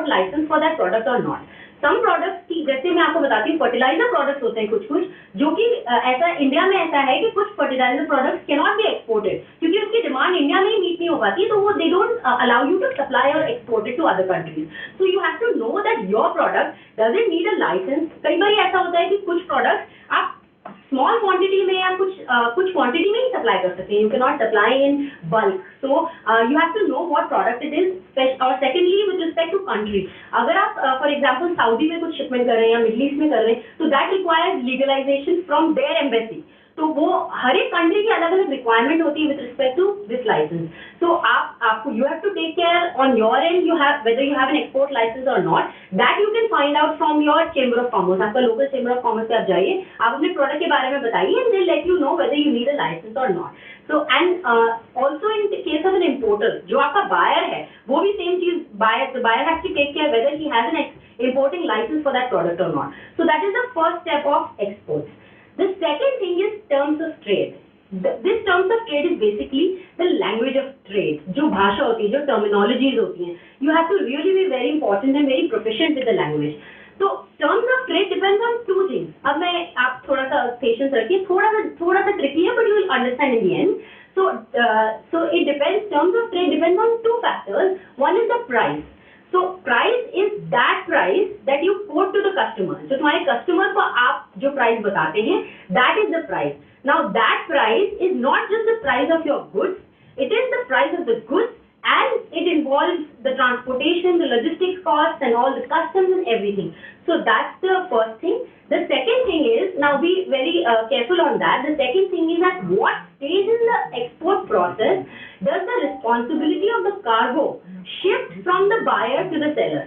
export license for that product or not. Some products की जैसे मैं आपको बताती हूँ फर्टिलाइजर प्रोडक्ट्स होते हैं कुछ जो कि ऐसा इंडिया में ऐसा है कि कुछ fertiliser products can not be exported क्योंकि उसकी डिमांड इंडिया में ही मीट नहीं हो पाती, तो वो they don't allow you to supply or export it to other countries. So you have to know that your product doesn't need a license. कई बार ऐसा होता है कि कुछ प्रोडक्ट्स आप स्मॉल क्वांटिटी में या कुछ क्वांटिटी में ही सप्लाई कर सकते हैं. You can not supply in bulk. So you have to know what product it is. और secondly with respect to country, अगर आप फॉर एग्जांपल सऊदी में कुछ शिपमेंट कर रहे हैं या मिडिल ईस्ट में कर रहे हैं तो that requires legalisation from their embassy. तो वो हर एक कंट्री की अलग अलग रिक्वायरमेंट होती है with respect to this license. So आपको you have to take care on your and you have whether you have an export license और not. That you can find out from your chamber of commerce. आपका local chamber of commerce पे आप जाइए, आप अपने product के बारे में बताइए and they let you know whether you need a licence और not. So and also in the case of an importer, जो आपका buyer है, वो भी same चीज the buyer has to take care whether he has an importing license for that product or not. So that is the first step of exports. The second thing is terms of trade. This terms of trade is basically the language of trade. जो भाषा होती है, जो terminologies होती हैं, you have to really be very important and very proficient with the language. तो terms of trade depends on two things. अब मैं आप थोड़ा सा पेशेंस रखिए, थोड़ा सा ट्रिकी है but you will understand in the end. So it depends. Terms of trade depends on two factors. One is the price. So price is that price that you quote to the customer. So तुम्हारे customer को आप जो price बताते हैं, that is the price. Now that price is not just the price of your goods. It is the price of the goods. And it involves the transportation, the logistics costs and all the customs and everything. So that's the first thing. The second thing is, now be very careful on that. The second thing is at what stage in the export process does the responsibility of the cargo shift from the buyer to the seller?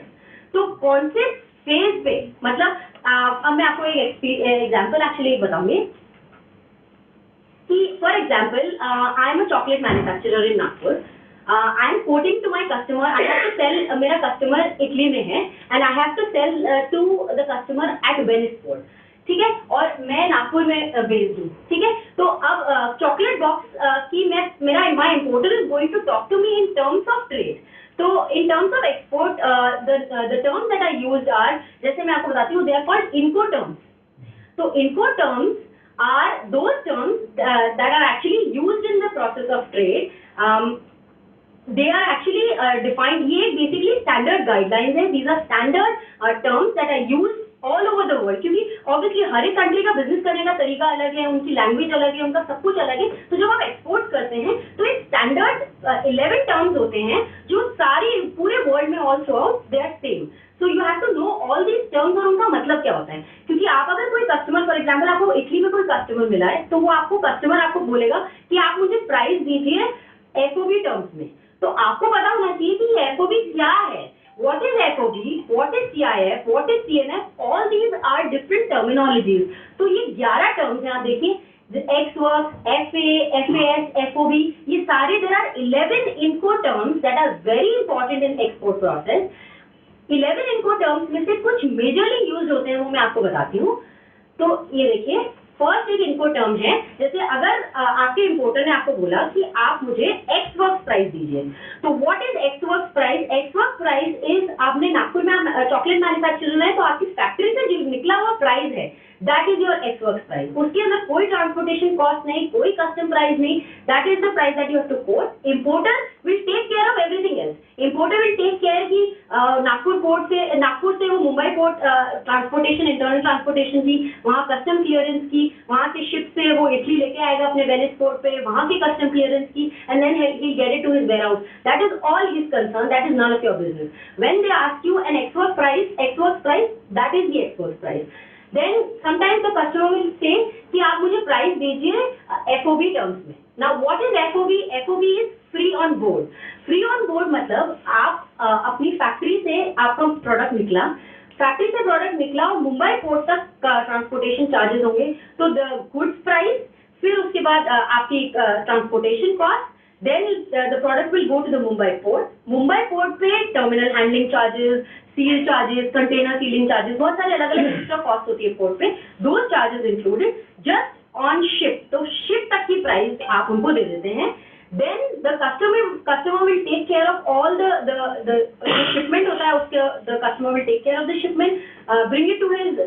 तो कौन से phase पे, मतलब अब मैं आपको एक example actually बताऊंगी कि for example, I am a chocolate manufacturer in Nagpur. I am quoting to my customer. I have to sell. मेरा customer इटली में है and I have to sell to the customer at Venice port. ठीक है, और मैं नागपुर में भेज दूँ. ठीक है, तो अब चॉकलेट बॉक्स की मेरा my importer is going to talk to me in terms of trade. तो in terms of export, the terms that I used are, जैसे मैं आपको बताती हूँ, they are called Incoterms. तो Incoterms are those terms that are actually used in the process of trade. They are actually defined. ये basically standard guidelines है. These are standard terms that are used all over the world. क्योंकि obviously हर एक country का business करने का तरीका अलग है, उनकी लैंग्वेज अलग है, उनका सब कुछ अलग है. तो जब आप एक्सपोर्ट करते हैं तो एक स्टैंडर्ड 11 टर्म्स होते हैं जो सारी पूरे वर्ल्ड में all throughout they are same. So you have to know all these terms और उनका मतलब क्या होता है. क्योंकि आप अगर कोई कस्टमर, फॉर एग्जाम्पल आपको इटली में कोई कस्टमर मिला है, तो वो कस्टमर आपको बोलेगा कि आप मुझे प्राइस दीजिए FOB टर्म्स में. तो आपको पता होना चाहिए कि FOB क्या है. What is FOB? What is CIF? What is CNF? All these are different terminologies. तो ये 11 terms हैं. आप देखिए, Ex-Works, FA, FAS, FOB, ये सारे there are 11 Incoterms that are very important in export process. 11 Incoterms में से कुछ majorly used होते हैं, वो मैं आपको बताती हूँ. तो ये देखिए, फर्स्ट एक इनकोटर्म है. जैसे अगर आपके इंपोर्टर ने आपको बोला कि आप मुझे Ex-Works प्राइस दीजिए, तो what is Ex-Works price? Ex-Works price is, आपने नागपुर में चॉकलेट मैन्युफैक्चरर है तो आपकी फैक्ट्री से जो निकला हुआ प्राइस है, that is your Ex-Works price. उसके अंदर कोई ट्रांसपोर्टेशन कॉस्ट नहीं, कोई कस्टम प्राइस नहीं. That is the price that you have to quote. Importer will take care of everything else. Importer will take care की नागपुर से वो Mumbai port transportation, internal transportation की, वहाँ कस्टम क्लियरेंस की, वहाँ से शिप से वो इटली लेके आएगा अपने वेनिस पोर्ट पे, वहाँ की कस्टम क्लियरेंस की, and then he get it to his warehouse. That is all his concern. That is none of your business. When they ask you an Ex-Works price, that is the Ex-Works price. Then sometimes the customer will say कि आप मुझे price दीजिए FOB terms में. Now what is FOB? FOB is free on board. Free on board मतलब आप अपनी factory से आपका प्रोडक्ट निकला, फैक्ट्री से प्रोडक्ट निकला और मुंबई पोर्ट तक ट्रांसपोर्टेशन चार्जेस होंगे. तो द गुड्स प्राइस, फिर उसके बाद आपकी transportation cost, then the product will go to the Mumbai port. Mumbai port पे terminal handling charges, seal charges, container sealing charges, बहुत सारे अलग अलग एक्स्ट्रा कॉस्ट होती है पोर्ट पे. दो charges included just on ship. तो शिप तक की प्राइस आप उनको दे देते हैं. then the customer will take care of all the shipment होता है उसके, the customer will take care of the shipment, bring it to his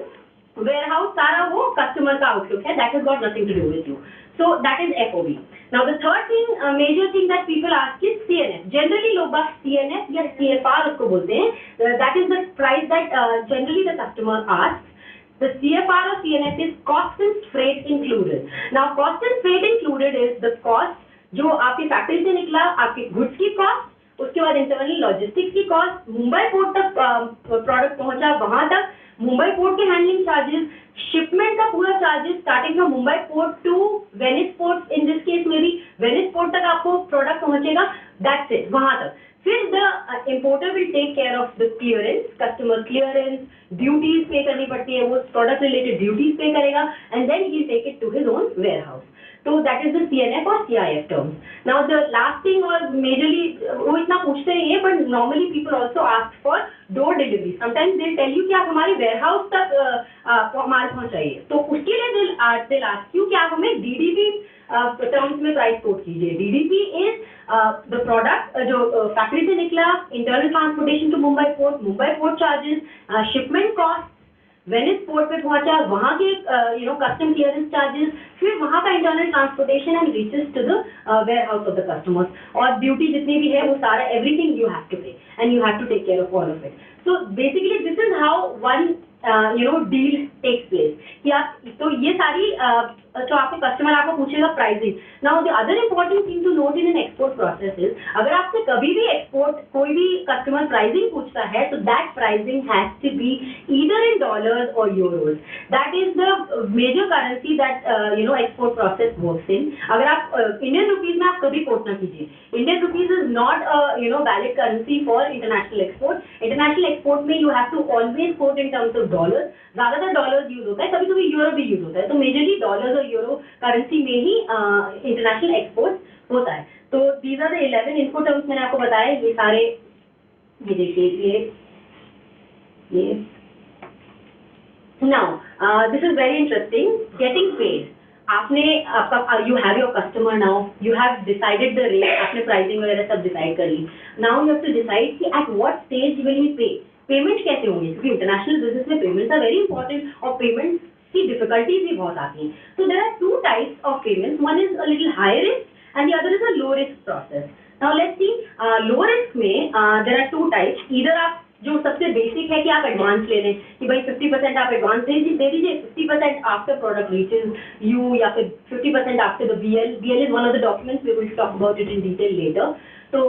warehouse, सारा वो customer का outlook है, that has got nothing to do with you. So that is FOB. Now the third thing, major thing that people ask is CNF. Generally लोग बस CNF या CFR उसको बोलते हैं. That is the price that generally the customer asks. The CFR or CNF is cost and freight included. Now cost and freight included is the cost जो आपकी factory से निकला, आपके गुड्स की कॉस्ट, उसके बाद इंटरनल लॉजिस्टिक्स की cost, Mumbai port तक प्रोडक्ट पहुंचा वहां तक, मुंबई पोर्ट के हैंडलिंग चार्जेस, शिपमेंट का पूरा charges starting from Mumbai port to Venice port, in this case में भी वेनिस पोर्ट तक आपको प्रोडक्ट पहुंचेगा, दैट्स इट, वहां तक. फिर the importer will take care of the clearance, customer clearance, duties pay करनी पड़ती है, वो प्रोडक्ट रिलेटेड ड्यूटीज पे करेगा, and then he take it to his own warehouse. So that is the CNF or CIF terms. Now the last thing or majorly वो इतना पूछते नहीं है, but normally people also ask for door delivery. Sometimes they'll tell you कि आप हमारे warehouse तक माल पहुंचाइए, तो उसके लिए they'll ask you कि आप हमें DDP terms में प्राइस कोट कीजिए. DDP is the product जो फैक्ट्री से निकला, internal transportation to Mumbai port charges, shipment cost, Venice port पे पहुंचा, वहां के कस्टम क्लियरेंस चार्जेस, फिर वहां का internal transportation and reaches to the warehouse of the customers, और ड्यूटी जितनी भी है वो सारा everything you have to pay and you have to take care of all of it. So basically this is how one deal takes place. कि आप तो ये सारी तो आपके कस्टमर आपको पूछेगा pricing. Now the other important thing to note in an export process is, अगर आपसे कभी भी एक्सपोर्ट कोई भी कस्टमर प्राइसिंग पूछता है, तो that pricing has to be either in dollars or euros. That is the major currency that export process works in. अगर आप इंडियन रुपीज में आप कभी कोट ना कीजिए. Indian rupees is not valid currency for international export. International export में you have to always quote in terms of dollars. ज्यादातर dollars use होता है, कभी कभी यूरो भी यूज होता है, तो मेजरली डॉलर्स और यूरो करेंसी में ही इंटरनेशनल एक्सपोर्ट होता है. तो दीज आर द 11 इनको टर्म्स मैंने आपको बताया. ये सारे ये देखिए, ये now this is very interesting, getting paid. आपने आपका you have your customer, now you have decided the rate, आपने प्राइसिंग वगैरह सब डिसाइड कर ली. Now you have to decide कि at what stage will he pay. Payment कैसे होंगे, क्योंकि इंटरनेशनल बिजनेस में पेमेंट्स आर वेरी इंपॉर्टेंट, और पेमेंट्स की डिफिकल्टीज भी बहुत आती हैं. So there are two types of payments. One is a little high risk and the other is a low risk process. Now let's see, low risk में there are two types. Either आप जो सबसे basic है कि आप advance ले लें कि भाई 50% आप एडवांस दे दीजिए, 50% आफ्टर प्रोडक्ट रीचेज यू, या फिर 50% after the BL. BL is one of the documents, we will talk about it in detail later. तो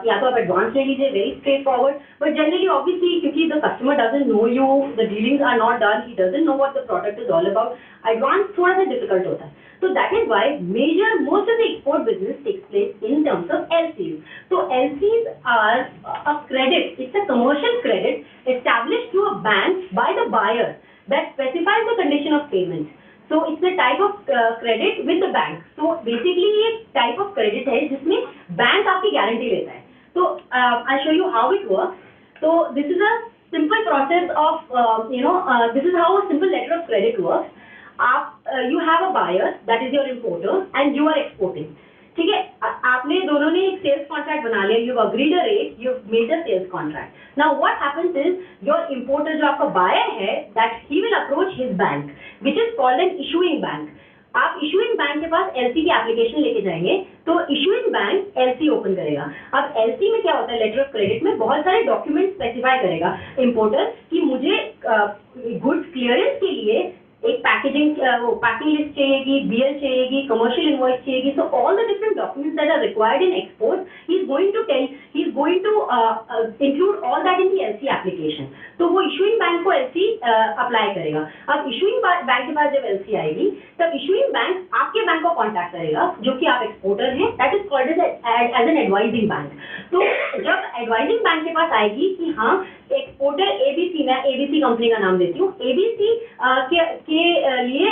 या तो आप एडवांस ले लीजिए, very straightforward. But generally obviously क्योंकि the customer doesn't know you, the dealings are not done, he doesn't know what the product is all about, advance थोड़ा सा difficult होता है. So that is why most of the export business takes place in terms of LCs. So LCs are a credit, it's a commercial credit established to a bank by the buyer that specifies the condition of payment. So it's a type of credit with the bank. So basically ये type of credit है जिसमें bank आपकी guarantee लेता है. So I'll show you how it works. So this is a simple process of this is how a simple letter of credit works. You have a buyer, that is your importer, and you are exporting. ठीक है, आपने दोनों ने एक sales contract बना लिया, you've agreed a rate, you've made a sales contract. Now what happens is your importer जो आपका buyer है, that he will approach his bank, which is called an issuing bank. आप issuing bank के पास LC की application लेके जाएंगे, तो issuing bank LC open करेगा. अब LC में क्या होता है, लेटर ऑफ क्रेडिट में बहुत सारे डॉक्यूमेंट स्पेसिफाई करेगा इंपोर्टर कि मुझे गुड्स क्लियरेंस के लिए एक पैकेजिंग पैकिंग लिस्ट चाहिएगी, BL चाहिएगी, कमर्शियल इनवॉइस चाहिएगी. So all the different documents that are required in export, he is going to include all that in the LC application. तो वो इशूइंग बैंक को LC apply करेगा. अब issuing bank के पास जब LC आएगी, तब इशूइंग बैंक आपके बैंक को कॉन्टैक्ट करेगा, जो कि आप एक्सपोर्टर हैं, that is called as an advising bank. तो जब एडवाइजिंग बैंक के पास आएगी कि हाँ एक्सपोर्टर ABC, मैं ABC कंपनी का नाम देती हूँ, ABC के लिए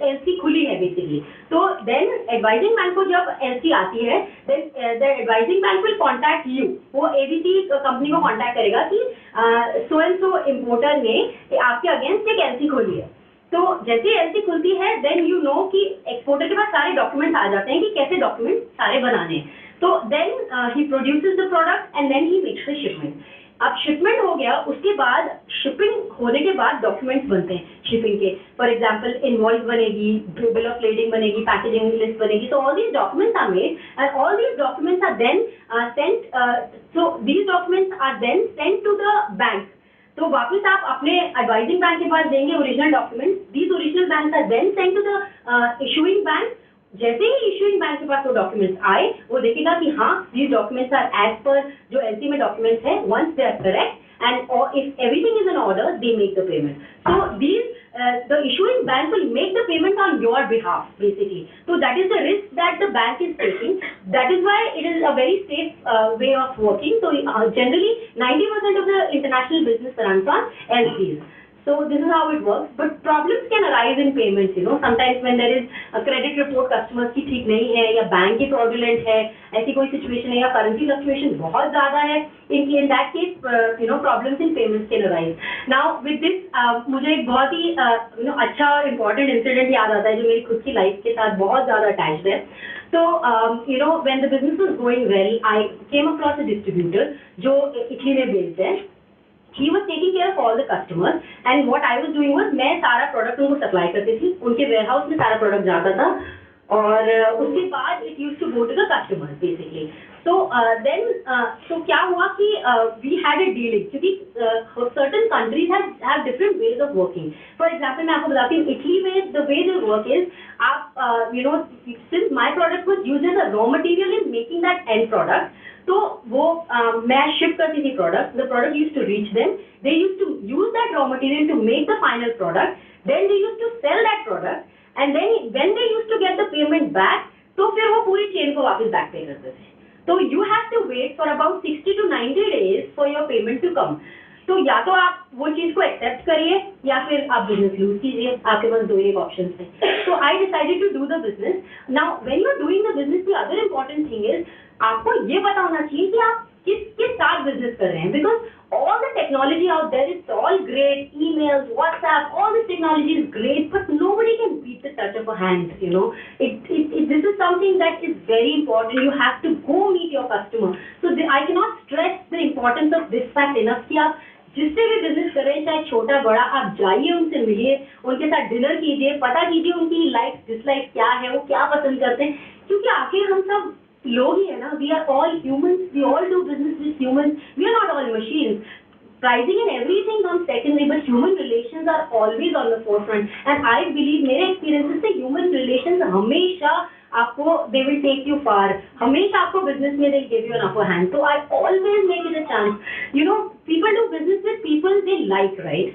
LC खुली है बेसिकली. तो देन एडवाइजिंग बैंक को जब LC आती है, then the advising bank will contact you. वो ABC कंपनी को कॉन्टैक्ट करेगा कि सो एंड सो इम्पोर्टर ने आपके अगेंस्ट एक LC खोली है. तो जैसे एलसी खुलती है देन यू नो कि एक्सपोर्टर के पास सारे डॉक्यूमेंट्स आ जाते हैं कि कैसे डॉक्यूमेंट सारे बनाने हैं। तो then he produces the product and then he makes the shipment. अब शिपमेंट हो गया, उसके बाद शिपिंग होने के बाद डॉक्यूमेंट्स बनते हैं शिपिंग के। फॉर एग्जांपल इनवॉइस बनेगी, बिल ऑफ लेडिंग बनेगी, पैकेजिंग लिस्ट बनेगी। So all these documents are made and all these documents are then sent, so these documents are then sent to the bank. तो वापस आप अपने advising bank के पास देंगे original documents. These original banks are then sent to the issuing bank. जैसे ही issuing bank के पास वो डॉक्यूमेंट्स आए, वो देखेगा कि हाँ these documents are as per जो एलसी में डॉक्यूमेंट्स है, once they are correct and or if everything is in order, they make the payment. So the issuing bank will make the payment on your behalf basically. So that is the risk that the bank is taking. That is why it is a very safe way of working. So generally 90% of the international business runs on LCs. So this is how it works, but problems can arise in payments, you know, sometimes when there is a credit report customers की ठीक नहीं है, या bank की fraudulent है, ऐसी कोई situation है, या currency fluctuation बहुत ज़्यादा है, in that case, you know, problems in payments can arise. Now with this, मुझे एक बहुत ही you know अच्छा और important incident याद आता है जो मेरी खुद की life के साथ बहुत ज़्यादा attached है। So you know, when the business was going well, I came across a distributor जो इटली में based है। He was taking care of all the customers and what I was doing was मैं सारा product उनको supply करती थी, उनके warehouse में सारा प्रोडक्ट जाता था और उसके बाद it used to go to the customers basically. So then so क्या हुआ कि we had a dealing क्योंकि certain countries have different ways of working. For example मैं आपको बताती हूँ, इटली में the way they work is आप you know, since my product was used as a raw material in making that end product, तो वो मैं ship करती थी product, the product used to reach them, they used to use that raw material to make the final product, then they used to sell that product and then when they used to get the payment back, तो फिर वो पूरी chain को वापस back पे करते थे। तो you have to wait for about 60 to 90 days for your payment to come. तो या तो आप वो चीज को एक्सेप्ट करिए या फिर आप बिजनेस लूज कीजिए, आपके पास दो ही ऑप्शन थे। तो I decided to do the business. Now when you are doing the business, the other important thing is आपको ये पता होना चाहिए कि आप किसके साथ बिजनेस कर रहे हैं, because all the technology out there is all great, emails, WhatsApp, all this technology is great, but nobody can beat the touch of a hand, you know. This is something that is very important. You have to go meet your customer. So I can not stress the importance of this fact enough कि आप जिससे भी business कर रहे हैं, चाहे छोटा बड़ा, आप जाइए, उनसे मिलिए, उनके साथ डिनर कीजिए, पता कीजिए उनकी लाइक्स डिसलाइक्स क्या है, वो क्या पसंद करते हैं, क्योंकि आखिर हम सब लोग ही है ना। We are all humans, we all do business with humans, we are not all machines. Pricing and everything comes secondary, but human relations are always on the forefront. And I believe, मेरे experiences से human relations हमेशा आपको they will take you far. हमेशा आपको business में they give you an upper hand. So I always make it a chance. You know, people do business with people they like, right?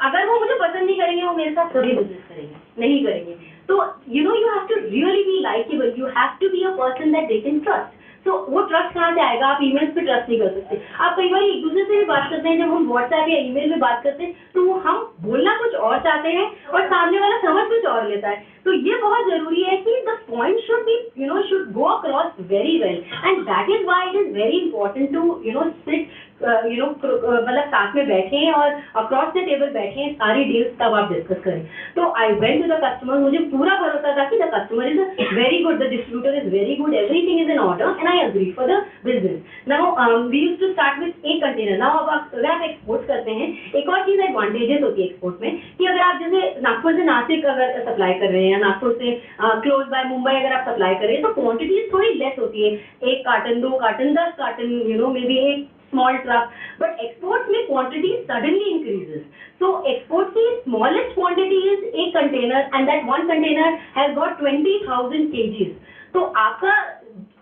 अगर वो मुझे पसंद नहीं करेंगे, वो मेरे साथ थोड़ी business करेंगे, नहीं करेंगे। तो you know, you have to really be likable. You have to be a person that they can trust. तो वो ट्रस्ट कहाँ से आएगा? आप ईमेल्स पे ट्रस्ट नहीं कर सकते। आप कई बार एक दूसरे से भी बात करते हैं, जब हम व्हाट्सएप या ईमेल में बात करते हैं तो हम बोलना कुछ और चाहते हैं और सामने वाला समझ कुछ और लेता है। तो ये बहुत जरूरी है कि the point should be, you know, should go across very well, and that is why it is very important to, you know, sit, you know, मतलब साथ में बैठे और अक्रॉस द टेबल बैठे, सारी डील्स तब आप डिस्कस करें। तो I went to the customer, मुझे पूरा भरोसा था कि the customer is very good, the distributor is very good, everything is in order, and I agree for the business. Now we used to start with एक container. Now अब अगर आप export करते हैं, एक और चीज एडवांटेजेस होती है एक्सपोर्ट में कि अगर आप जैसे नागपुर से नासिक अगर सप्लाई कर रहे हैं, या नागपुर से क्लोज बाय मुंबई अगर आप सप्लाई कर रहे हैं, तो क्वांटिटीज थोड़ी लेस होती है, 1 carton, 2 carton, 10 carton, you know, may be एक small truck, but exports में quantity suddenly increases. So export की smallest quantity is a container, and that one container has got 20,000 kgs. तो आपका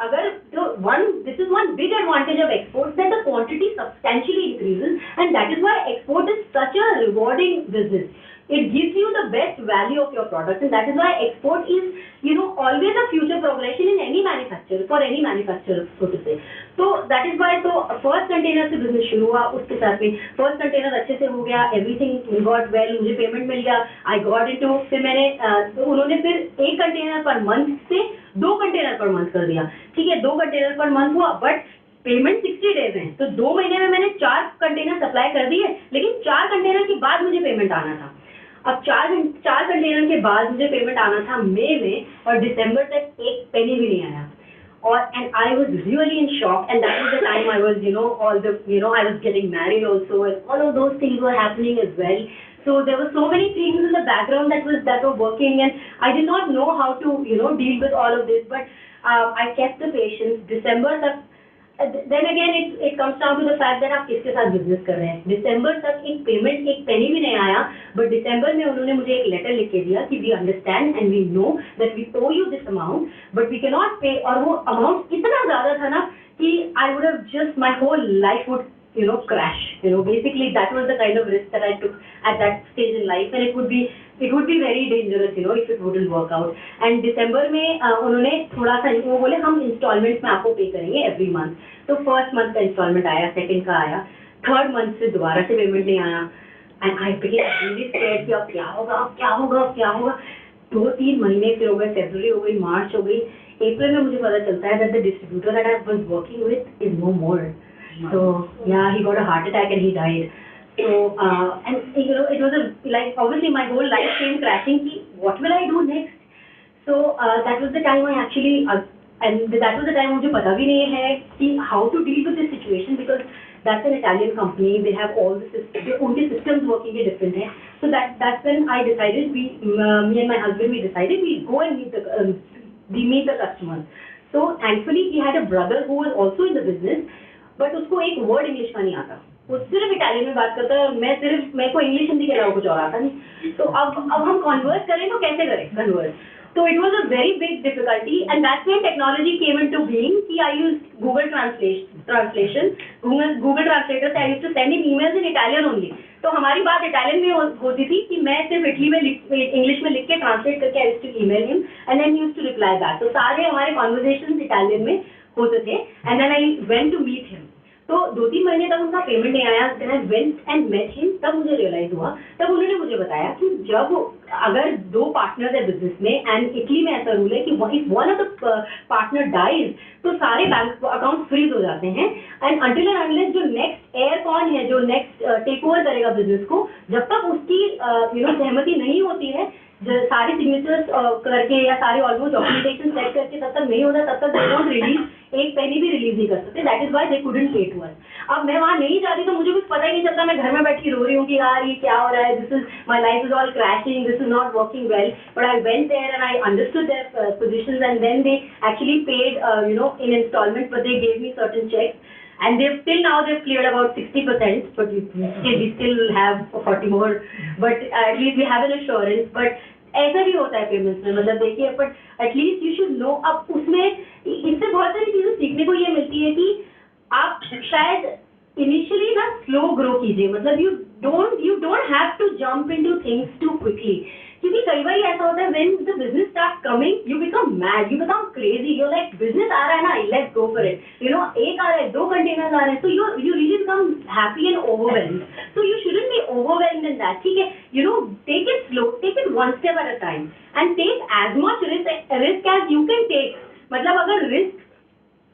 अगर this is one big advantage of exports, that the quantity substantially increases, and that is why export is such a rewarding business. It gives you the best value of your product, and that is why export is, you know, always a future progression in any manufacturer, for any manufacturer, so to say. So that is why, so first container से business शुरू हुआ, उसके साथ में first container अच्छे से हो गया, everything got well, मुझे पेमेंट मिल गया, I got into, फिर मैंने तो उन्होंने फिर 1 कंटेनर पर मंथ से 2 कंटेनर पर मंथ कर दिया। ठीक है, 2 कंटेनर पर मंथ हुआ, बट पेमेंट 60 डेज है, तो 2 महीने में मैंने 4 कंटेनर सप्लाई कर दिए, लेकिन 4 कंटेनर के बाद मुझे पेमेंट आना था। अब चार कंटेनर के बाद मुझे पेमेंट आना था मई में, और दिसंबर तक एक पेनी भी नहीं आया. And I was really in shock, and that was the time I was, I was getting married also, and all of those things were happening as well. So there were so many things in the background that were working, and I did not know how to, deal with all of this. But I kept the patience. December तक, then again it comes down to the fact that आप किसके साथ business कर रहे हैं. दिसंबर तक एक payment, एक पेनी भी नहीं आया, बट दिसंबर में उन्होंने मुझे एक लेटर लिख के दिया कि we understand and we know that we owe you this amount but we can not pay. और वो अमाउंट इतना ज्यादा था ना कि I would have just my whole life would crash. Basically that was the kind of risk that I took at that stage in life, and it would be very dangerous, if it wouldn't work out. And December में उन्होंने थोड़ा सा वो बोले हम installments में आपको पे करेंगे एवरी मंथ. तो फर्स्ट मंथ का इंस्टॉलमेंट आया, सेकंड का आया, थर्ड मंथ से दोबारा से पेमेंट नहीं आया. And I became really scared कि अब क्या होगा. 2-3 महीने फिर हो गए, फरवरी हो गई, मार्च हो गई, अप्रैल में मुझे पता चलता है that the distributor that I was working with is no more. So yeah, he got a heart attack and he died. So and it was like obviously my whole life came crashing. What will I do next? So that was the time I actually and that was the time मुझे पता भी नहीं है कि how to deal with this situation, because that's an Italian company. They have all the systems. उनके systems working है different है. So that's when I decided me and my husband, we decided we go and meet the customers. So thankfully he had a brother who was also in the business. But उसको एक word English का नहीं आता, वो सिर्फ Italian में बात करता है. मेरे को इंग्लिश हिंदी के अलावा कुछ और आता नहीं. तो अब हम कन्वर्स करें तो कैसे करें कन्वर्स. तो it was a very big difficulty, and that's when technology came into being कि I used Google translation. Google translator से I used to send him emails in Italian only. तो हमारी बात इटालियन में होती थी कि मैं सिर्फ इटली में इंग्लिश में लिख के ट्रांसलेट करके I used to email him and then he used to reply back. तो सारे हमारे कन्वर्सेशंस इटालियन में होते थे. And then I went to meet him. तो 2-3 महीने तक उनका पेमेंट नहीं आया. Then I went and met him. तब मुझे रियलाइज हुआ, तब उन्होंने मुझे बताया कि जब अगर 2 पार्टनर्स है बिजनेस में, एंड इटली में ऐसा रूल है कि if one of the partner dies तो सारे बैंक अकाउंट फ्रीज हो जाते हैं. एंड अंटिल एंड अनलेस जो नेक्स्ट एयर कौन है, जो नेक्स्ट टेक ओवर करेगा बिजनेस को, जब तक उसकी सहमति नहीं होती है, सारे सिग्नेचर्स करके या सारे ऑलमोस्ट डॉक्यूमेंटेशन सेट करके तब तक नहीं होता, तब तक दे डोंट रिलीज, एक पेनी भी रिलीज नहीं कर सकते. That is why they couldn't पे टू अस. अब मैं वहां नहीं जाती तो मुझे कुछ पता ही नहीं चलता. मैं घर में बैठ के रो रही हूँ कि यार ये क्या हो रहा है, this is my life is all crashing, this is not working well. But I went there and I understood their positions, and then they actually paid in installments, but they gave me certain checks. And till now they've cleared about 60%, but we still have 40 more. But at least we have an assurance. But ऐसा भी होता है payments में, मतलब देखिए, but at least you should know. अब उसमें इससे बहुत सारी चीजें सीखने को ये मिलती है कि आप शायद इनिशियली ना स्लो ग्रो कीजिए. मतलब you don't have to jump into things too quickly, क्योंकि कई बार ऐसा होता है when the business start coming you become mad, you become crazy. You like business आ रहा है ना, लेट्स गो फॉर इट. एक आ रहा है, 2 कंटेनर्स आ रहे हैं, तो you really become happy and overwhelmed. So you shouldn't be overwhelmed in that. ठीक है, take it slow, take it one step at a time, and take as much risk as you can take. मतलब अगर risk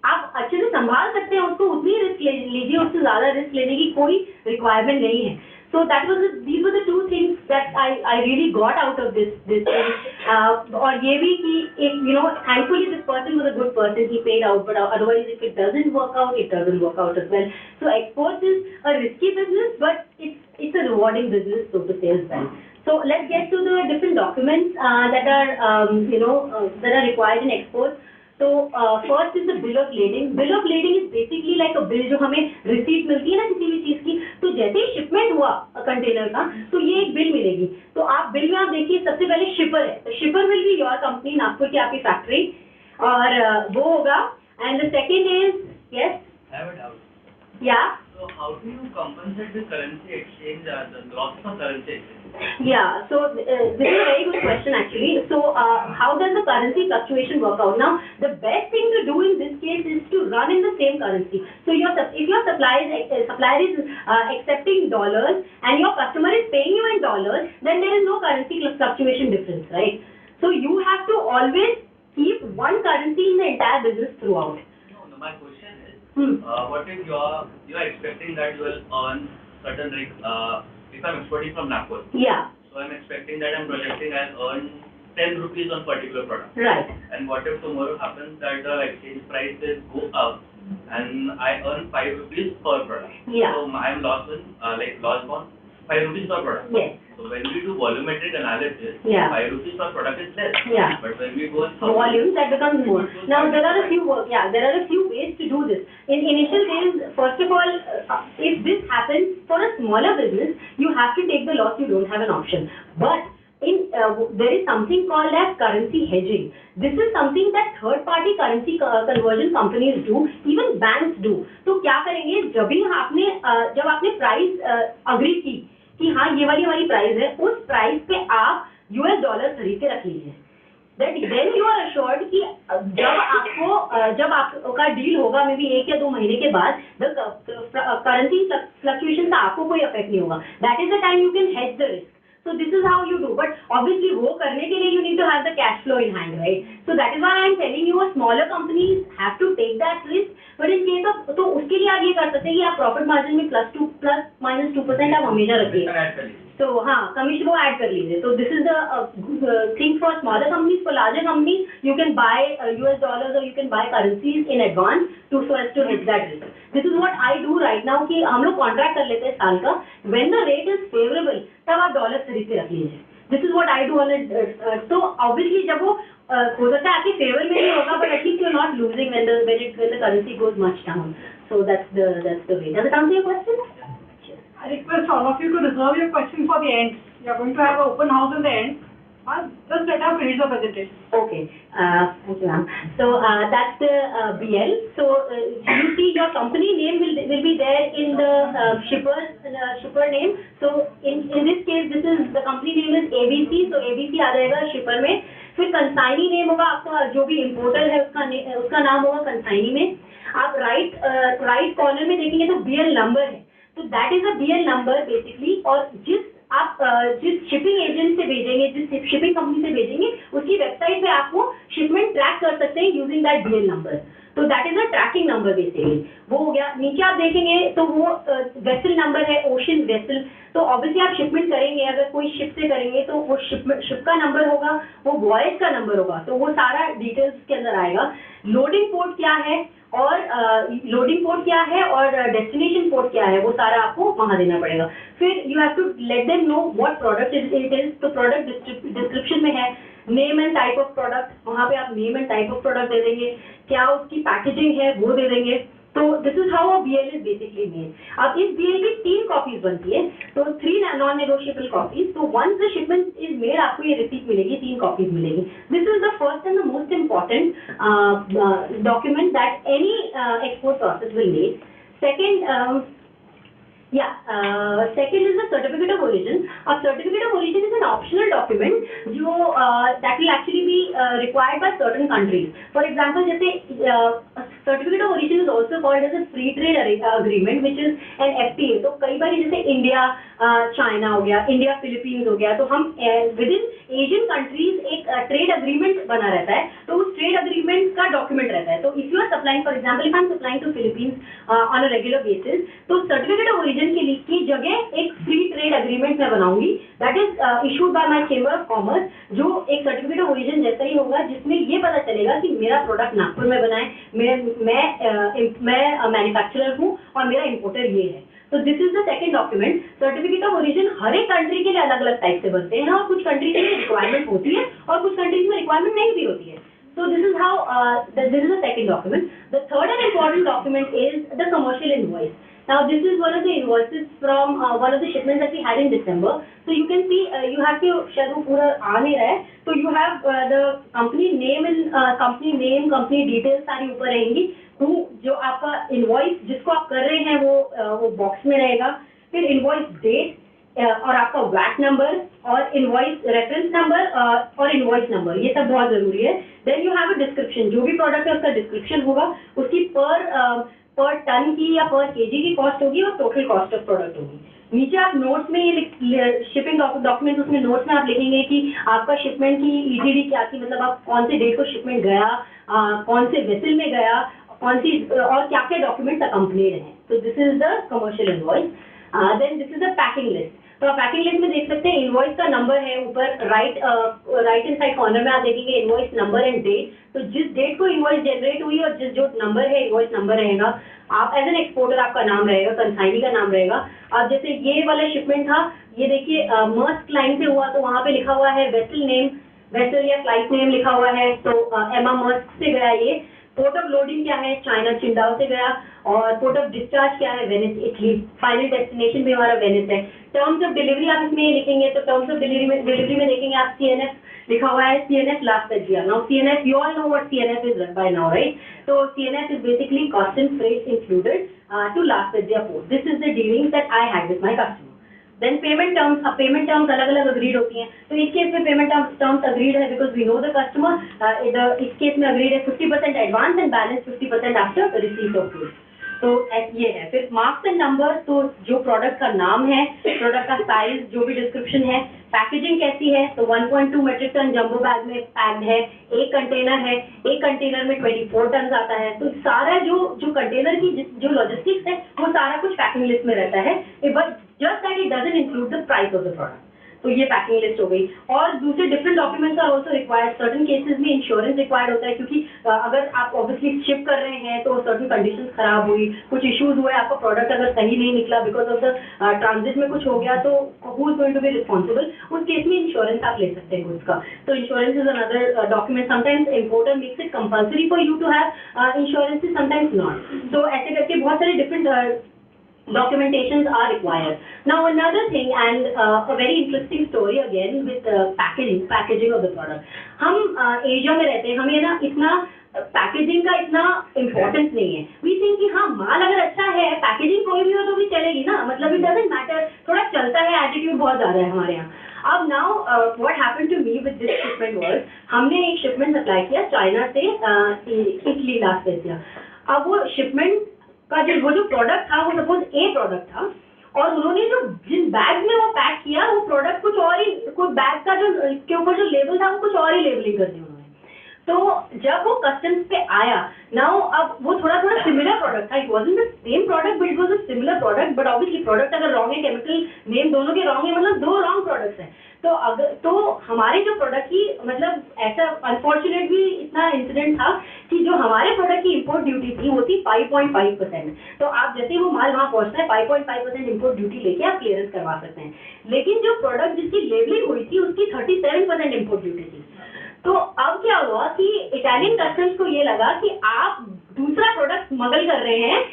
आप अच्छे से संभाल सकते हैं उसको, उतनी रिस्क लीजिए, उससे ज्यादा रिस्क लेने की कोई रिक्वायरमेंट नहीं है. So these were the 2 things that I really got out of this thing. और ये भी कि thankfully this person was a good person, he paid out, but otherwise if it doesn't work out, it doesn't work out as well. So exports is a risky business, but it's a rewarding business, so to say as well. So let's get to the different documents that are that are required in exports. तो first is the bill of leading. Bill of leading is basically like a bill, जो हमें receipt मिलती है ना किसी भी चीज की. तो जैसे ही शिपमेंट हुआ कंटेनर का, तो ये एक बिल मिलेगी. तो आप बिल में आप देखिए, सबसे पहले शिपर है, तो शिपर will be your company, Nagpur की आपकी फैक्ट्री, और वो होगा. And the second is yes या So how do you compensate the currency exchange, the losses of currency exchange? Yeah, so this is a very good question actually. So how does the currency fluctuation work out? Now, the best thing to do in this case is to run in the same currency. So if your supplier is accepting dollars and your customer is paying you in dollars, then there is no currency fluctuation difference, right? So you have to always keep one currency in the entire business throughout. No, my question is, what if you are expecting that you will earn certain if I'm exporting from Nagpur? Yeah. So So I'm expecting that I'm projecting I'll earn 10 rupees on particular product. Right. And what if tomorrow happens that the exchange prices go up and I earn 5 rupees per product? Yeah. So I'm lost on 5 rupees per product. Yes. So when we do volumetric analysis, Yeah. 5 rupees per product is less. Yeah. But when we go in volume, that becomes more. Now there are a few ways to do this. In initial days, first of all, if this happens for a smaller business, you have to take the loss. You don't have an option. But there is something called as currency hedging. This is something that third-party currency conversion companies do, even banks do. तो क्या करेंगे जब आपने price agree की कि हाँ ये वाली हमारी प्राइस है, उस प्राइस पे आप US डॉलर खरीद के रख लीजिए. Then you are assured कि जब आपका डील होगा मे बी 1 या 2 महीने के बाद, the currency fluctuation का आपको कोई इफेक्ट नहीं होगा. That is the time you can hedge the risk. So this is how you do, but obviously वो करने के लिए you need to have the cash flow in hand, right? So that is why I am telling you, smaller companies have to take that risk. But in case of, तो उसके लिए आप ये कर सकते हैं कि आप profit margin में ±2% आप हमेशा रखिए. So हाँ, commission वो add कर लीजिए. So this is the thing for smaller companies. For larger companies, you can buy US dollars or you can buy currencies in advance so as to hedge that risk. This is what I do right now कि हम लोग contract कर लेते हैं साल का. When the rate is favorable, तब आप डॉलर खरीद के रख लीजिए. This is what I do on it. So obviously जब वो हो सकता है आपके फेवर में नहीं होगा, but at least you're not losing when the currency goes much down. So that's the way. Does it answer your question? I request all of you to reserve your question for the end. We are going to have an open house in the end. Just let us finish the presentation. Okay. Thank you, ma'am. So that's the BL. So you see your company name will be there in the shipper name. So in this case, the company name is ABC. So ABC आ जाएगा shipper में. फिर consignee name होगा आपका, जो भी importer है उसका नाम होगा consignee में. आप right corner में देखेंगे तो BL number है. तो that is a BL number basically. और जिस शिपिंग एजेंट से भेजेंगे, जिस शिपिंग कंपनी से भेजेंगे, उसकी वेबसाइट पे आपको शिपमेंट ट्रैक कर सकते हैं यूजिंग दैट BL नंबर. तो that is a tracking number basically. वो हो गया. नीचे आप देखेंगे तो वो वेसल नंबर है, ओशन वेसल. तो ऑब्वियसली आप शिपमेंट करेंगे, अगर कोई शिप से करेंगे तो वो शिप का नंबर होगा, वो वॉयज का नंबर होगा. तो वो सारा डिटेल्स के अंदर आएगा. लोडिंग पोर्ट क्या है और डेस्टिनेशन पोर्ट क्या है, वो सारा आपको वहां देना पड़ेगा. फिर you have to let them know what product it is. तो प्रोडक्ट डिस्क्रिप्शन में है name and type of product, वहां पे आप name and type of product दे देंगे, क्या उसकी पैकेजिंग है वो दे देंगे. तो this is how a BL is basically made. अब इस BL की 3 कॉपीज बनती है, तो 3 नॉन नेगोशिएबल कॉपीज. तो once the shipment is made आपको ये रिसीट मिलेगी, 3 कॉपीज मिलेगी. This is the first and the most important document that any export process will need. Second is the certificate of origin. A certificate of origin is an optional document that will actually be required by certain countries. For example, जैसे certificate of origin is also called as a free trade agreement, which is an FTA. तो कई बार जैसे India China हो गया, India Philippines हो गया, तो हम विद इन एशियन कंट्रीज एक ट्रेड अग्रीमेंट बना रहता है. तो उस ट्रेड अग्रीमेंट का डॉक्यूमेंट रहता है. तो if you are supplying, for example if I am supplying to Philippines on a regular basis, तो सर्टिफिकेट ऑफ ओरिजिन की जगह एक फ्री ट्रेड अग्रीमेंट मैं बनाऊंगी that is issued by my chamber of commerce, जो एक सर्टिफिकेट ऑफ ओरिजिन जैसा ही होगा, जिसमें ये पता चलेगा कि मेरा प्रोडक्ट नागपुर में बना है, मैं मैन्युफैक्चरर हूँ और मेरा इंपोर्टर ये है. तो this is the second document. Certificate of origin हर एक कंट्री के लिए अलग अलग टाइप से बनते हैं, और कुछ कंट्री के लिए रिक्वायरमेंट होती है और कुछ कंट्रीज में रिक्वायरमेंट नहीं भी होती है. So this is how this is the second document. The third and important document is the commercial invoice. Now this is one of the invoices from one of the shipments that we had in December. So you can see you have to शायद वो पूरा आ नहीं रहा है. So you have the company name and company details सारी ऊपर रहेंगी. जो आपका इनवॉइस जिसको आप कर रहे हैं वो बॉक्स में रहेगा. फिर इनवॉइस डेट और आपका वैट नंबर और इनवॉइस रेफरेंस नंबर और इनवॉइस नंबर, ये सब बहुत जरूरी है. Then you have a description, जो भी प्रोडक्ट है उसका डिस्क्रिप्शन होगा, उसकी पर टन की या पर केजी की कॉस्ट होगी और टोटल कॉस्ट ऑफ प्रोडक्ट होगी. नीचे आप नोट्स में ये शिपिंग डॉक्यूमेंट, उसमें नोट्स में आप लिखेंगे कि आपका शिपमेंट की ETD क्या थी, मतलब आप कौन से डेट को शिपमेंट गया, कौन से वेसल में गया, कौन सी और क्या क्या डॉक्यूमेंट्स अकम्पनीड हैं. तो this is the commercial invoice. Then this is the packing list. तो आप पैकिंग लिस्ट में देख सकते हैं इनवॉइस का नंबर है ऊपर राइट हैंड साइड कॉर्नर में आप देखेंगे इनवॉइस नंबर एंड डेट। तो जिस डेट को इनवॉइस जनरेट हुई और जिस जो नंबर है इनवॉइस नंबर रहेगा, आप एज एन एक्सपोर्टर आपका नाम रहेगा, कंसाइनी का नाम रहेगा। अब जैसे ये वाला शिपमेंट था, ये देखिए मर्स्क लाइन से हुआ, तो वहाँ पे लिखा हुआ है वेसल नेम, वेसल या फ्लाइट नेम लिखा हुआ है, तो एमा मर्स्क से गया ये। पोर्ट ऑफ लोडिंग क्या है, चाइना चिंडाओ से गया, और पोर्ट ऑफ डिस्चार्ज क्या है, वेनिस इटली। फाइनल डेस्टिनेशन भी हमारा वेनिस है। टर्म्स ऑफ डिलीवरी आप इसमें लिखेंगे, तो टर्म्स ऑफ डिलीवरी में देखेंगे आप CNF लिखा हुआ है, CNF लास्ट तक दिया। Now CNF, you all know what CNF is by now, right? तो CNF is basically cost and freight included to last तक दिया port. This is the dealing that I had with my customer. Then payment terms, अब payment terms अलग अलग agreed होती हैं। तो इस केस में पेमेंट टर्म्स अग्रीड है because we know the customer. इस केस में अग्रीड है 50% advance and balance 50% after receipt of goods. तो ये है। फिर मार्क्स एंड नंबर्स, तो जो प्रोडक्ट का नाम है, प्रोडक्ट का साइज, जो भी डिस्क्रिप्शन है, पैकेजिंग कैसी है, तो 1.2 मेट्रिक टन जंबो बैग में पैक्ड है, एक कंटेनर है, एक कंटेनर में 24 टन आता है। तो सारा जो कंटेनर की जो लॉजिस्टिक्स है वो सारा कुछ पैकिंग लिस्ट में रहता है, but just that it doesn't include the price of the product. तो ये पैकिंग लिस्ट हो गई। और दूसरे different documents are also required. Certain cases में इंश्योरेंस रिक्वायर्ड होता है, क्योंकि अगर आप ऑब्वियसली शिप कर रहे हैं तो सर्टेन कंडीशंस खराब हुई, कुछ इश्यूज हुए, आपका प्रोडक्ट अगर सही नहीं निकला बिकॉज ऑफ द ट्रांजिट में कुछ हो गया, तो who is going to be responsible? उस केस में इंश्योरेंस आप ले सकते हैं गुड्स का। तो insurance is another document. Sometimes importer makes it compulsory for you to have insurance, sometimes not. तो ऐसे करके बहुत सारे different documentations are required. Now another thing, and a very interesting story again with packaging of the product. हम Asia में रहते हैं, हमें ना इतना पैकेजिंग का इतना इम्पोर्टेंस नहीं है। वी थिंक कि हाँ, माल अगर अच्छा है, पैकेजिंग कोई भी हो तो भी चलेगी ना, मतलब इट डजंट मैटर, थोड़ा चलता है, एटीट्यूड बहुत ज्यादा है हमारे यहाँ। अब now what happened to me with this shipment was, हमने एक शिपमेंट सप्लाई किया चाइना से इटली लास्ट ईयर। अब वो शिपमेंट का जो प्रोडक्ट था वो सपोज ए प्रोडक्ट था, और उन्होंने जो जिन बैग में वो पैक किया वो प्रोडक्ट कुछ और ही, कोई बैग का जो के ऊपर जो लेबल था वो कुछ और ही लेबलिंग कर दी उन्होंने। तो जब वो कस्टम्स पे आया, नाउ अब वो थोड़ा सिमिलर प्रोडक्ट था, it wasn't the same product but it was a similar product, but obviously product अगर रॉन्ग है, केमिकल नेम दोनों के रॉन्ग है, मतलब दो रॉन्ग प्रोडक्ट्स हैं। तो हमारे जो प्रोडक्ट की, मतलब ऐसा अनफॉर्चुनेट भी इतना इंसिडेंट था कि जो हमारे प्रोडक्ट की इंपोर्ट ड्यूटी थी वो थी 5.5%। तो आप जैसे वो माल वहाँ पहुँचता है 5.5% इंपोर्ट ड्यूटी लेके आप क्लियरेंस करवा सकते हैं। लेकिन जो प्रोडक्ट जिसकी लेबलिंग हुई थी उसकी 37% इंपोर्ट ड्यूटी थी। तो अब क्या हुआ कि इटालियन कस्टम्स को ये लगा कि आप दूसरा प्रोडक्ट स्मगल कर रहे हैं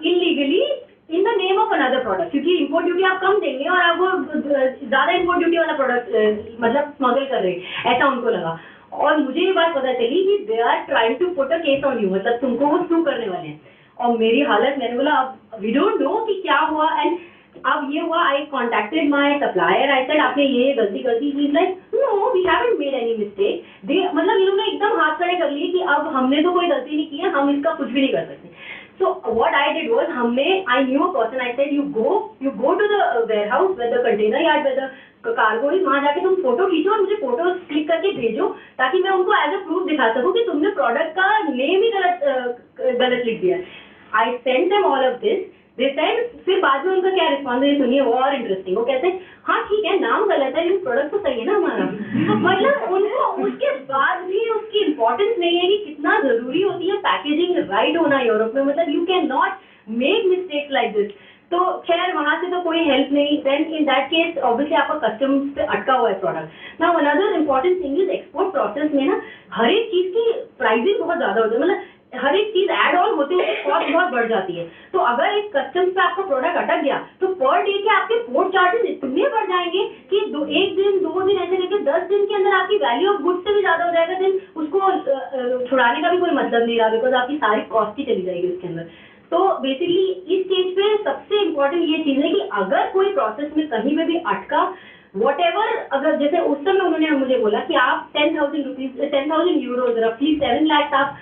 illegally in the name of another product, क्योंकि इंपोर्ट ड्यूटी आप कम देंगे और आप वो ज्यादा इंपोर्ट ड्यूटी वाला प्रोडक्ट मतलब स्मगल कर रहे हैं, ऐसा उनको लगा। और मुझे ये बात पता चली कि they are trying to put a case on you, मतलब तुमको वो स्रू करने वाले हैं। और मेरी हालत, मैंने बोला अब वी डोंट नो कि क्या हुआ। एंड अब ये हुआ, I contacted my supplier, I said आपने ये गलती कर दी। He is like no we haven't made any mistake. मतलब इन्होंने एकदम हाथ खड़े कर लिए कि अब हमने तो कोई गलती नहीं की है, हम इसका कुछ भी नहीं कर सकते। So what I did was, I knew a person. I said you go to the warehouse where the container yard where the cargo is, वहाँ जाके तुम फोटो खींचो और मुझे फोटो क्लिक करके भेजो, ताकि मैं उनको एज अ प्रूफ दिखा सकूँ कि तुमने प्रोडक्ट का नेम ही गलत लिख दिया। I sent them all of this. They said, फिर बाद में उनका क्या रिस्पॉन्स है सुनिए, वो और इंटरेस्टिंग। वो कहते हैं हाँ ठीक है, नाम गलत है लेकिन प्रोडक्ट तो सही है ना हमारा। मतलब उनको उसके बाद भी उसकी इम्पोर्टेंस नहीं है कि कितना जरूरी होती है पैकेजिंग राइट होना यूरोप में, मतलब you can not make mistakes like this. तो खैर वहां से तो कोई हेल्प नहीं। Then in that case obviously आपका कस्टम्स पे अटका हुआ है product. Now another important thing is export process में ना हर एक चीज की प्राइसिंग बहुत ज्यादा होती है, मतलब हर एक चीज ऐड ऑन होते होते कॉस्ट बहुत बढ़ जाती है। तो अगर एक कस्टम्स पे आपका प्रोडक्ट अटक गया तो पर डे के आपके पोर्ट चार्जेस इतने बढ़ जाएंगे कि एक दिन 2 दिन ऐसे करके 10 दिन के अंदर आपकी वैल्यू ऑफ गुड्स से भी ज्यादा हो जाएगा। देन उसको छुड़ाने का भी कोई मतलब नहीं रहा, बिकॉज आपकी सारी कॉस्ट ही चली जाएगी उसके अंदर। तो बेसिकली इस स्टेज पे सबसे इम्पोर्टेंट ये चीज है कि अगर कोई प्रोसेस में कहीं में भी अटका, whatever, अगर जैसे उस समय उन्होंने मुझे बोला कि आप 10,000 यूरोज रफली 7 लाख आप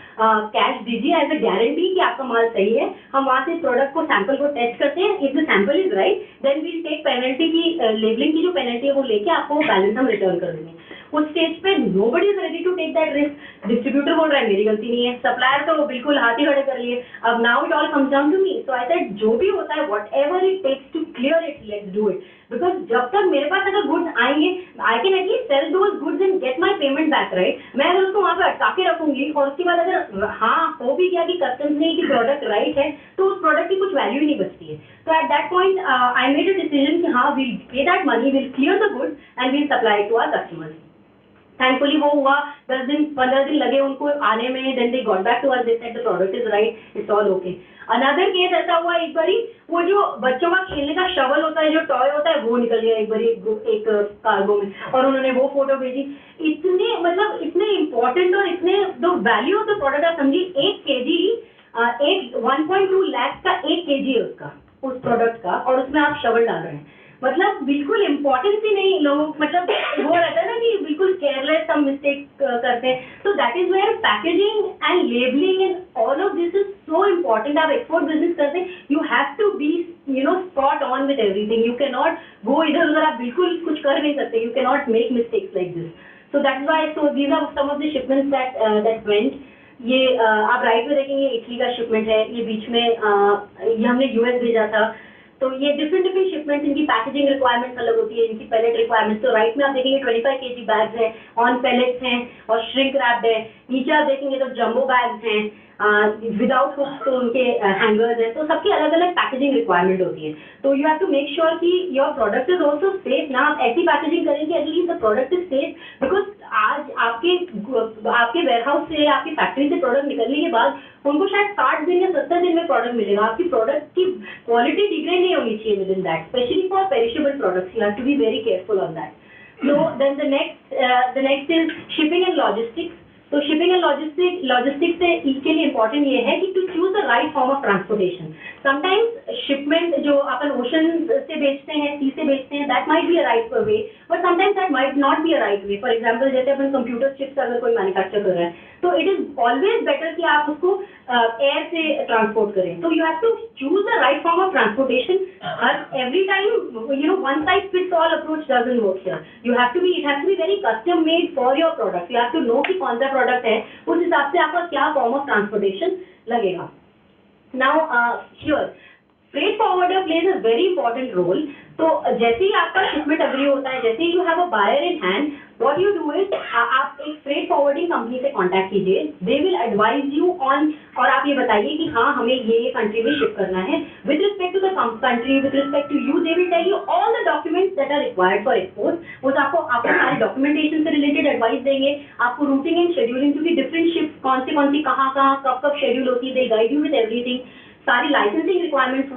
कैश दीजिए एज अ गारंटी कि आपका माल सही है। हम वहाँ से प्रोडक्ट को सैंपल को टेस्ट करते हैं, if the sample is right then we take penalty की लेबलिंग की जो पेनल्टी है वो लेके आपको बैलेंस हम रिटर्न कर देंगे। उस स्टेज पे nobody is ready to take that risk. Distributor बोल रहा है मेरी गलती नहीं है, सप्लायर तो बिल्कुल हाथ ही खड़े कर लिए। अब now it all comes down to me, so I said जो भी होता है whatever it takes to clear it, let's do it, because जब तक मेरे पास अगर गुड्स आएंगे, I can at least sell those goods and get my payment back, right? मैं अगर उसको वहाँ पे अटका के रखूंगी और उसके बाद अगर हाँ हो भी गया कि कस्टम्स ने कि प्रोडक्ट राइट है, तो उस प्रोडक्ट की कुछ वैल्यू ही नहीं बचती है। तो at that point I made a decision कि हाँ, will pay that money, will clear the goods and will supply to our customers. Thankfully वो हुआ, 10 दिन 15 दिन लगे उनको आने में, then they got back to us, they said the product is right, it's all okay. Another case ऐसा हुआ एक बारी, वो जो बच्चों का खेलने का शवल होता है, जो टॉय होता है, वो निकल गया एक बारी एक कार्गो में, और उन्होंने वो फोटो भेजी। इतने मतलब इतने इम्पोर्टेंट और इतने the value of the product आप समझिए, 1 kg 1.2 लाख का 1 kg है उसका, उस प्रोडक्ट का, और उसमें आप शवल डाल रहे हैं। मतलब बिल्कुल इम्पोर्टेंस ही नहीं, लोग मतलब वो रहता है ना कि बिल्कुल केयरलेस सम मिस्टेक करते हैं। तो that is where packaging and labeling and all of this is so important. आप एक्सपोर्ट बिजनेस करते हैं, you have to be spot on with everything, you can not go इधर उधर, आप बिल्कुल कुछ कर नहीं सकते, you can not make mistakes like this. So that's why, so these are some of the shipments that went. ये आप राइट में देखेंगे, इटली का शिपमेंट है, ये बीच में ये हमने यूएस भेजा था। तो ये डिफरेंट शिपमेंट्स, इनकी पैकेजिंग रिक्वायरमेंट्स अलग होती है, इनकी पैलेट रिक्वायरमेंट्स। तो राइट में आप देखेंगे 25 kg बैग्स हैं, ऑन पैलेट्स हैं और श्रिंक रैप्ड है। नीचे आप देखेंगे तो जंबो बैग्स हैं, विदाउट हुक्स, तो उनके हैंगर्स हैं। तो सबकी अलग अलग पैकेजिंग रिक्वायरमेंट होती है। तो you have to make sure कि your product is also safe ना। आप ऐसी पैकेजिंग करें कि at least the product is safe, because आज आपके वेयरहाउस से, आपकी फैक्ट्री से प्रोडक्ट निकलने के बाद उनको शायद 60 दिन या 70 दिन में प्रोडक्ट मिलेगा। आपकी प्रोडक्ट की क्वालिटी डिग्रेड नहीं होनी चाहिए within that, specially for perishable products, you have to be very careful on that. So then the next is shipping and logistics. तो शिपिंग एंड लॉजिस्टिक्स से इसके लिए इंपॉर्टेंट ये है कि to choose the right form of transportation. Sometimes shipment जो अपन ocean से बेचते हैं, सी से बेचते हैं, that might be a right way, but sometimes that might not be a right way. For example जैसे अपन कंप्यूटर चिप्स अगर कोई मैन्युफैक्चर कर रहा है, तो इट इज ऑलवेज बेटर कि आप उसको एयर से ट्रांसपोर्ट करें। तो you have to choose the right form of transportation. Every time one size fits all approach doesn't work here. It has to be very custom made for your product. You have to know कि कौन सा product है, उस हिसाब से आपका क्या form of transportation लगेगा। Now here freight forwarder plays a very important role. तो जैसे ही आपका शिपमेंट अग्री होता है, जैसे ही you have a buyer in hand, what you do is आप एक फ्रेट फॉरवर्डिंग कंपनी से कांटेक्ट कीजिए, they will advise you on, और आप ये बताइए कि हाँ हमें ये कंट्री में शिप करना है। With respect to the country, with respect to you, they will tell you all the documents that are required for export. वो आपको सारे डॉक्यूमेंटेशन से रिलेटेड एडवाइस देंगे, आपको रूटिंग एंड शेड्यूलिंग, क्योंकि डिफरेंट शिप्स कौन सी कहाँ कब शेड्यूल होती है, they guide you with everything. सारी लाइसेंसिंग रिक्वायरमेंट्स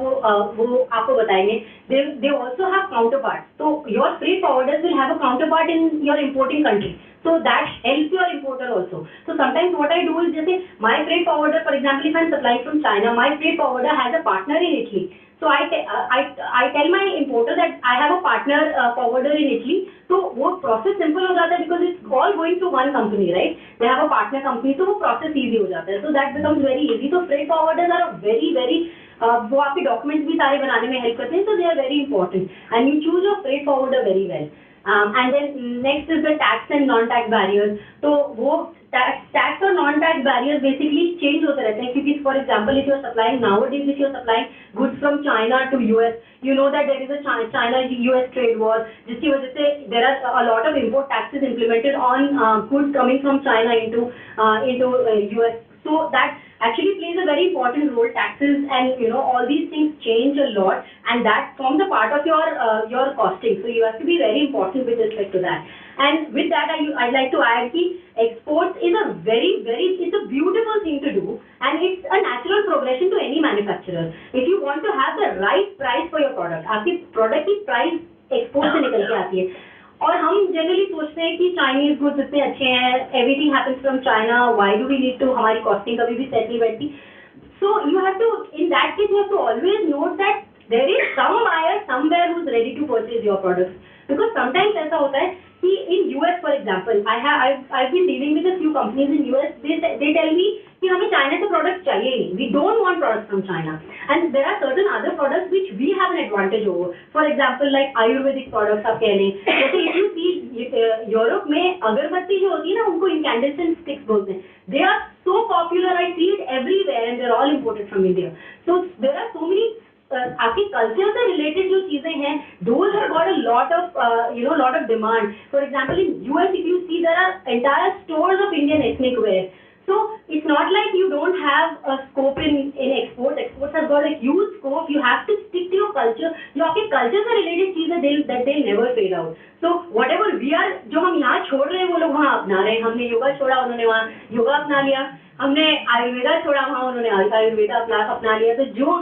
वो आपको बताएंगे। They also have counterpart, तो your freight forwarders will have a counter part in your importing country, so that helps your importer also. So sometimes what I do is, जैसे my freight forwarder, for example, if I'm supplying from China, my freight forwarder has a partner in Italy. So I tell my importer that I have a partner forwarder in Italy. So वो process simple हो जाता है, because it's all going to one company, right? They have a partner company, so वो process easy हो जाता है. So that becomes very easy. So freight forwarders are a very वो आपके डॉक्यूमेंट्स भी सारे बनाने में हेल्प करते हैं, so they are very important. And you choose your freight forwarder very well. And then next is the tax and non-tax barriers. तो वो tax और non-tax barriers basically change होते रहते हैं, क्योंकि for example if you are supplying nowadays, if you are supplying goods from China to US, you know that there is a China-US trade war, जिसकी वजह से there are a lot of import taxes implemented on goods coming from China into US. So that actually plays a very important role. Taxes and all these things change a lot, and that forms a part of your costing. So you have to be very important with respect to that. And with that, I'd like to add that exports is a it's a beautiful thing to do, and it's a natural progression to any manufacturer. If you want to have the right price for your product, आपकी product की price export से निकल के आती है। और हम generally सोचते हैं कि चाइनीज गुड्स इतने अच्छे हैं, everything happens from China, why do we need to, हमारी कॉस्टिंग कभी भी सेट नहीं बैठती। So you have to, in that case you have to always note that there is some buyer somewhere who is ready to purchase your products, because sometimes ऐसा होता है कि in US for example I been dealing with a few companies in US, they tell me कि हमें China से product चाहिए ही नहीं, we don't want products from China, and there are certain other products which we have an advantage over. For example like Ayurvedic products आप कह लें, जैसे इफ यू सी यूरोप में अगरबत्ती जो होती है ना, उनको इनकैंडेसेंट स्टिक्स बोलते हैं, they are so popular, I see it everywhere and they are all imported from India. So there are so many आपके कल्चर से रिलेटेड जो चीजें हैं, those have got a a lot of lot of demand. For example, in US, if you see, there are entire stores of Indian ethnic wear. So it's not like you don't have a scope in exports. Exports have got a huge scope. You have to stick to your culture. जो आपके culture से related चीजें that they'll never fade out. So whatever we are, जो हम यहाँ छोड़ रहे हैं वो लोग वहाँ अपना रहे हैं. हमने योगा छोड़ा, उन्होंने वहाँ योगा अपना लिया. हमने आयुर्वेदा छोड़ा, वहाँ उन्होंने आयुर्वेदा अपना लिया. तो जो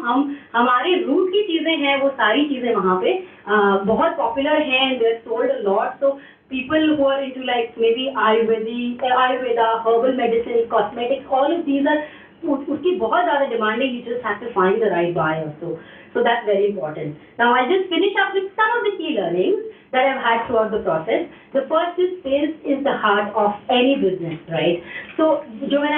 हमारे रूट की चीजें हैं वो सारी चीजें वहाँ पे बहुत पॉपुलर हैं. They're sold a lot. So people who are into like maybe Ayurveda, herbal medicine, cosmetics, all of these are उसकी बहुत ज़्यादा डिमांड है. You just have to find the right buyer. So that's very important. Now I'll just finish up with some of the key learnings that I've had throughout the process. The first is sales is the heart of any business, right? So जो मैंने